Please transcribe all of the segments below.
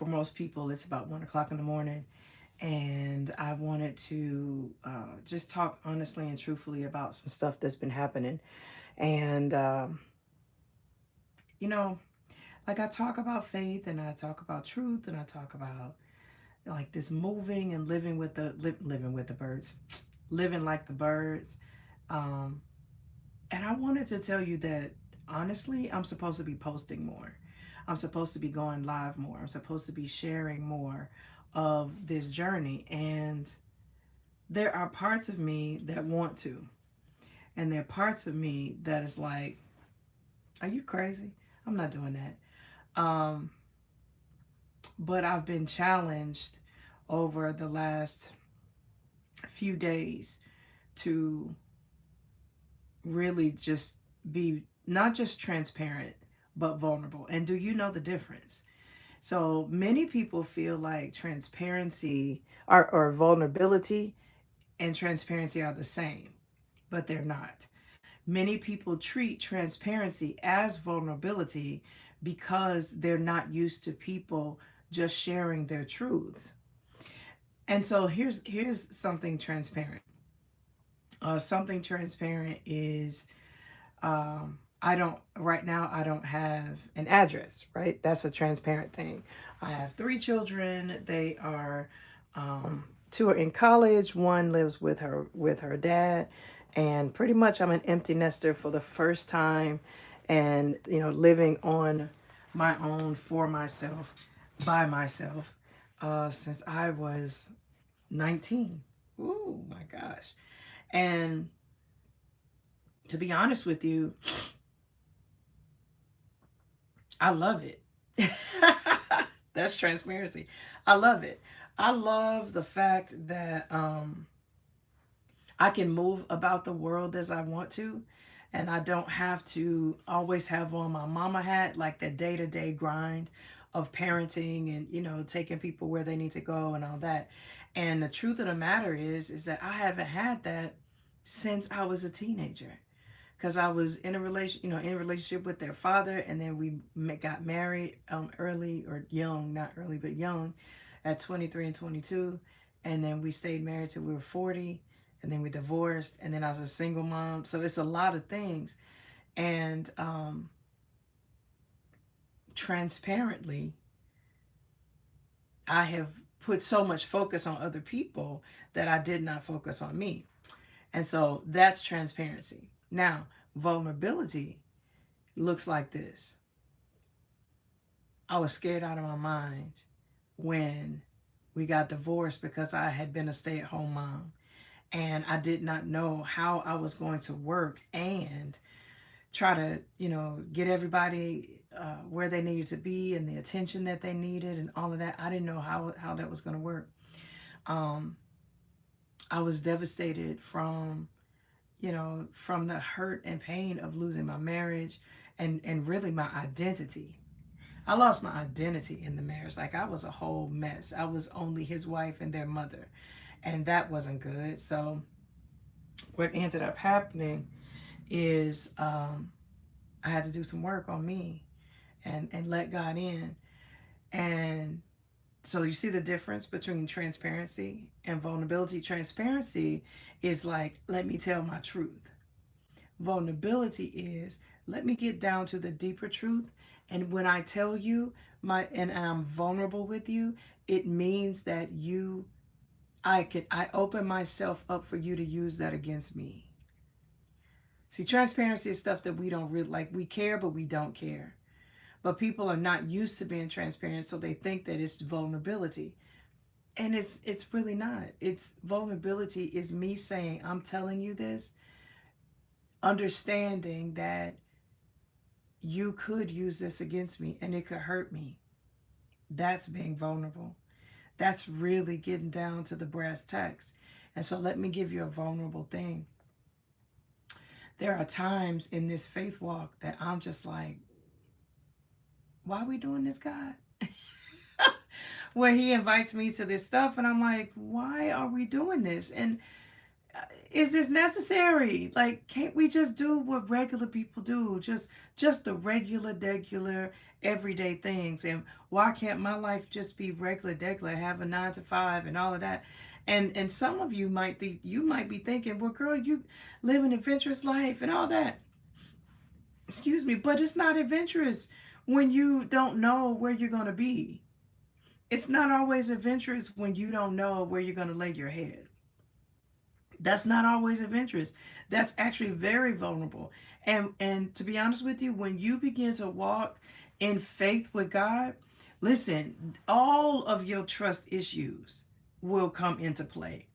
most people, it's about 1 o'clock in the morning, and I wanted to just talk honestly and truthfully about some stuff that's been happening. And, you know, like I talk about faith and I talk about truth and I talk about like this moving and living with living with the birds, living like the birds. Um, and I wanted to tell you that honestly, I'm supposed to be posting more. I'm supposed to be going live more. I'm supposed to be sharing more of this journey. And there are parts of me that want to. And there are parts of me that is like, are you crazy? I'm not doing that. But I've been challenged over the last few days to really just be not just transparent, but vulnerable. And do you know the difference? So many people feel like transparency or vulnerability and transparency are the same, but they're not. Many people treat transparency as vulnerability because they're not used to people just sharing their truths. And so here's something transparent. Something transparent is I don't right now I don't have an address, right? That's a transparent thing. I have three children. They are two are in college, one lives with her dad, and pretty much I'm an empty nester for the first time, and living on my own for myself by myself since I was 19. Ooh my gosh. And to be honest with you, I love it. That's transparency. I love it. I love the fact that I can move about the world as I want to, and I don't have to always have on my mama hat, like the day to day grind of parenting and taking people where they need to go and all that. And the truth of the matter is that I haven't had that since I was a teenager, because I was in a in a relationship with their father, and then we got married early or young, not early but young, at 23 and 22, and then we stayed married till we were 40, and then we divorced, and then I was a single mom. So it's a lot of things, and transparently, I have put so much focus on other people that I did not focus on me. And so that's transparency. Now, vulnerability looks like this. I was scared out of my mind when we got divorced because I had been a stay at home mom, and I did not know how I was going to work and try to, get everybody where they needed to be and the attention that they needed and all of that. I didn't know how that was going to work. Um, I was devastated from the hurt and pain of losing my marriage and really my identity. I lost my identity in the marriage. Like I was a whole mess. I was only his wife and their mother. And that wasn't good. So what ended up happening is I had to do some work on me and let God in. And so you see the difference between transparency and vulnerability. Transparency is like, let me tell my truth. Vulnerability is, let me get down to the deeper truth. And when I tell you and I'm vulnerable with you, it means that I open myself up for you to use that against me. See, transparency is stuff that we don't really like. We care, but we don't care. But people are not used to being transparent, so they think that it's vulnerability. And it's really not. It's vulnerability is me saying, I'm telling you this, understanding that you could use this against me and it could hurt me. That's being vulnerable. That's really getting down to the brass tacks. And so let me give you a vulnerable thing. There are times in this faith walk that I'm just like, why are we doing this, God? Where he invites me to this stuff and I'm like, why are we doing this? And is this necessary? Like, can't we just do what regular people do? Just the regular, everyday things. And why can't my life just be regular, have a 9 to 5 and all of that? And some of you might think, you might be thinking, well, girl, you live an adventurous life and all that. Excuse me, but it's not adventurous when you don't know where you're going to be. It's not always adventurous when you don't know where you're going to lay your head. That's not always adventurous. That's actually very vulnerable. And to be honest with you, when you begin to walk in faith with God, listen, all of your trust issues will come into play.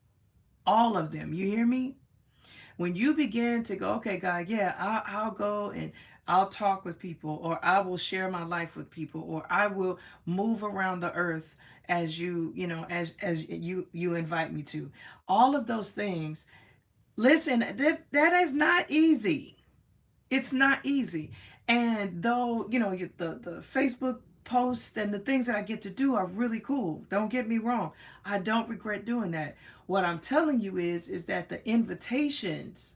All of them. You hear me? When you begin to go, okay, God, yeah, I'll go and I'll talk with people, or I will share my life with people, or I will move around the earth as as you invite me to. All of those things. Listen, that is not easy. It's not easy. And though, the Facebook posts and the things that I get to do are really cool. Don't get me wrong. I don't regret doing that. What I'm telling you is that the invitations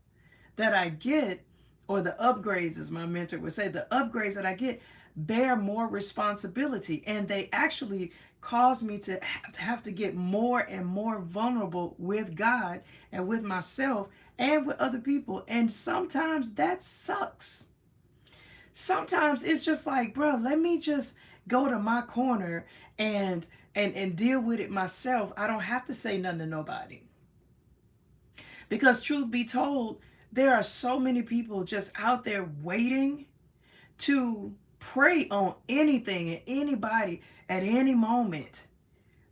that I get, or the upgrades, as my mentor would say, the upgrades that I get bear more responsibility, and they actually cause me to have to get more and more vulnerable with God and with myself and with other people. And sometimes that sucks. Sometimes it's just like, bro, let me just go to my corner and deal with it myself. I don't have to say nothing to nobody. Because truth be told, there are so many people just out there waiting to prey on anything and anybody at any moment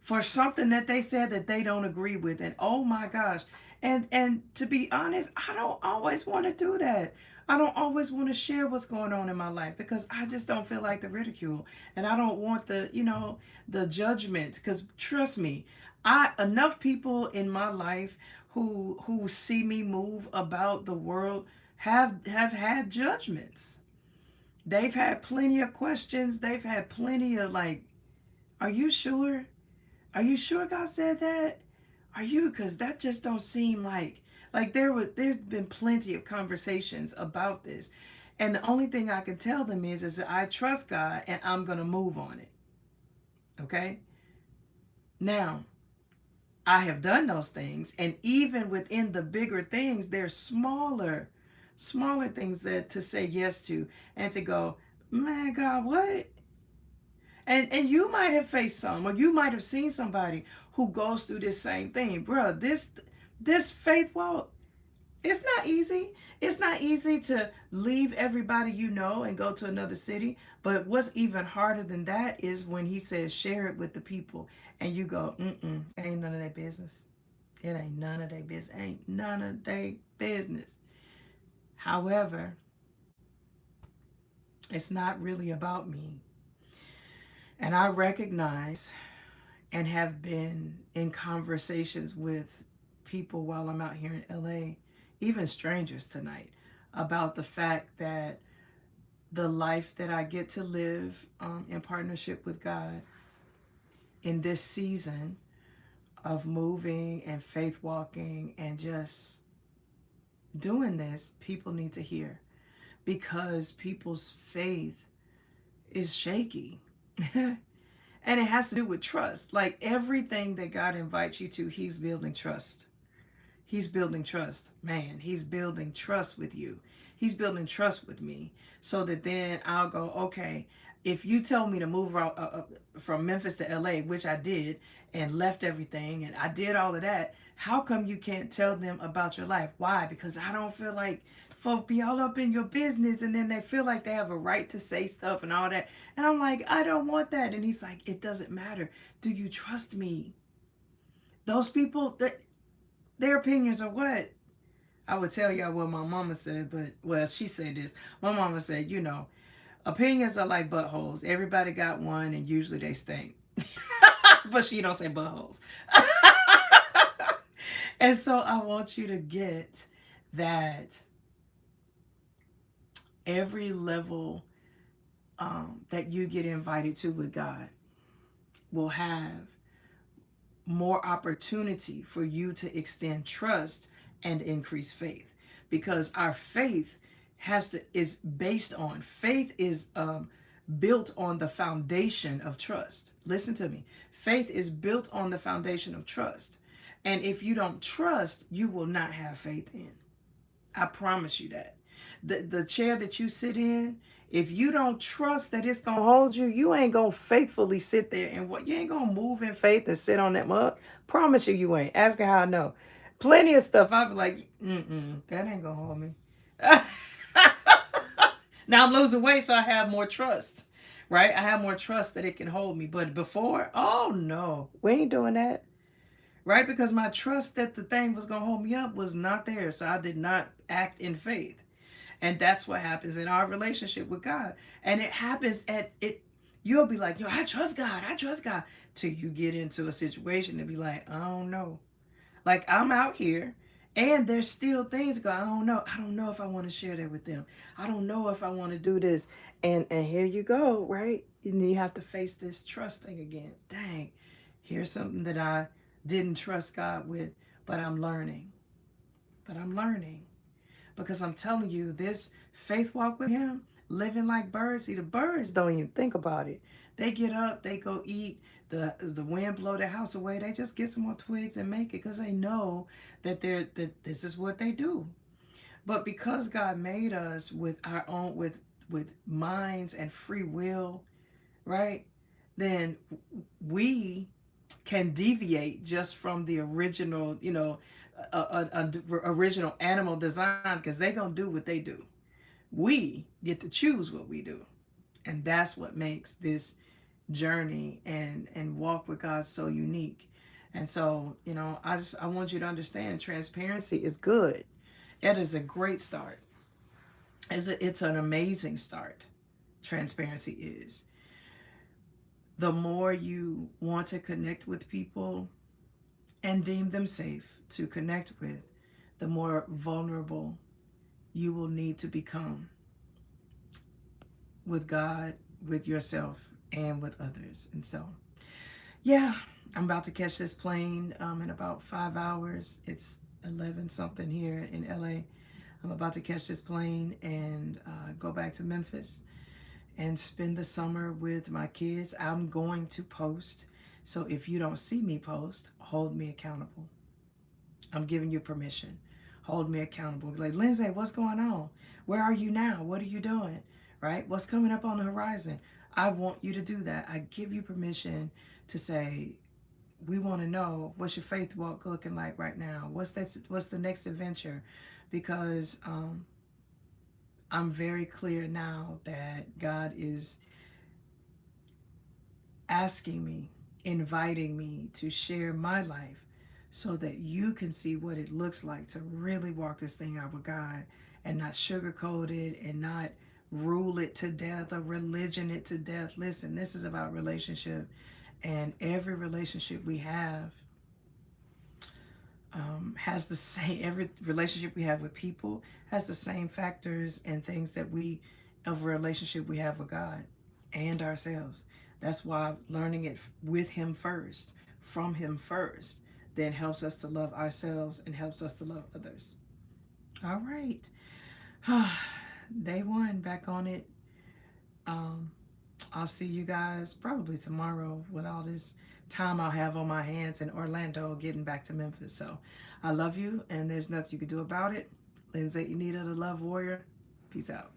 for something that they said that they don't agree with. And oh my gosh. And to be honest, I don't always want to do that. I don't always want to share what's going on in my life because I just don't feel like the ridicule, and I don't want the judgment, because trust me, I enough people in my life who see me move about the world have had judgments. They've had plenty of questions. They've had plenty of like, are you sure? Are you sure God said that? Are you? Because that just don't seem like there's been plenty of conversations about this. And the only thing I can tell them is that I trust God and I'm gonna move on it. Okay? Now, I have done those things, and even within the bigger things, there's smaller things that to say yes to, and to go, man, God, what? And you might have faced some, or you might have seen somebody who goes through this same thing, bro. This faith walk, it's not easy. It's not easy to leave everybody you know and go to another city. But what's even harder than that is when he says share it with the people, and you go, ain't none of their business. It ain't none of their business. Ain't none of their business. However, it's not really about me. And I recognize and have been in conversations with people while I'm out here in LA, even strangers tonight, about the fact that the life that I get to live in partnership with God in this season of moving and faith walking and just doing this, people need to hear, because people's faith is shaky. And it has to do with trust. Like everything that God invites you to, he's building trust. He's building trust. Man, he's building trust with you. He's building trust with me, so that then I'll go, okay, if you tell me to move from Memphis to LA, which I did, and left everything, and I did all of that, how come you can't tell them about your life? Why? Because I don't feel like folk be all up in your business, and then they feel like they have a right to say stuff and all that. And I'm like, I don't want that. And he's like, it doesn't matter. Do you trust me? Those people, their opinions are what? I would tell y'all what my mama said, but, well, she said this. My mama said, opinions are like buttholes. Everybody got one, and usually they stink. But she don't say buttholes. And so I want you to get that every level that you get invited to with God will have more opportunity for you to extend trust and increase faith, because our faith is based on faith is built on the foundation of trust. Listen to me. Faith is built on the foundation of trust. And if you don't trust, you will not have faith in. I promise you that. The chair that you sit in, if you don't trust that it's gonna hold you, you ain't gonna faithfully sit there and what you ain't gonna move in faith and sit on that mug. Promise you, you ain't. Ask her how I know. Plenty of stuff. I'll be like, that ain't gonna hold me. Now I'm losing weight, so I have more trust, right? I have more trust that it can hold me. But before, oh no, we ain't doing that, right? Because my trust that the thing was going to hold me up was not there. So I did not act in faith. And that's what happens in our relationship with God. And it happens at it. You'll be like, yo, I trust God. I trust God. Till you get into a situation and be like, I don't know. Like I'm out here and there's still things going, I don't know. I don't know if I want to share that with them. I don't know if I want to do this. And here you go, right? And then you have to face this trust thing again. Dang, here's something that I didn't trust God with, but I'm learning. But I'm learning. Because I'm telling you, this faith walk with him, living like birds. See, the birds don't even think about it. They get up, they go eat. The wind blow their house away. They just get some more twigs and make it because they know that this is what they do. But because God made us with our own with minds and free will, right? Then we can deviate just from the original, original animal design because they're going to do what they do. We get to choose what we do. And that's what makes this journey and walk with God so unique. And so, I want you to understand transparency is good. It is a great start. It's an amazing start. Transparency is. The more you want to connect with people and deem them safe to connect with, the more vulnerable you will need to become with God, with yourself, and with others. And so, yeah, I'm about to catch this plane in about 5 hours. It's 11 something here in LA. I'm about to catch this plane and go back to Memphis and spend the summer with my kids. I'm going to post. So if you don't see me post, hold me accountable. I'm giving you permission. Hold me accountable. Like, Lindsay, what's going on? Where are you now? What are you doing? Right? What's coming up on the horizon? I want you to do that. I give you permission to say, we want to know what's your faith walk looking like right now. What's the next adventure? Because I'm very clear now that God is asking me, inviting me to share my life so that you can see what it looks like to really walk this thing out with God and not sugarcoat it and not rule it to death or religion it to death. Listen, this is about relationship, and every relationship we have has the same, every relationship we have with people has the same factors and things that of a relationship we have with God and ourselves. That's why learning it with him first, from him first, then helps us to love ourselves and helps us to love others. All right. Day one, back on it. I'll see you guys probably tomorrow with all this time I'll have on my hands in Orlando getting back to Memphis. So I love you, and there's nothing you can do about it. Lindsay Unita, the Love Warrior. Peace out.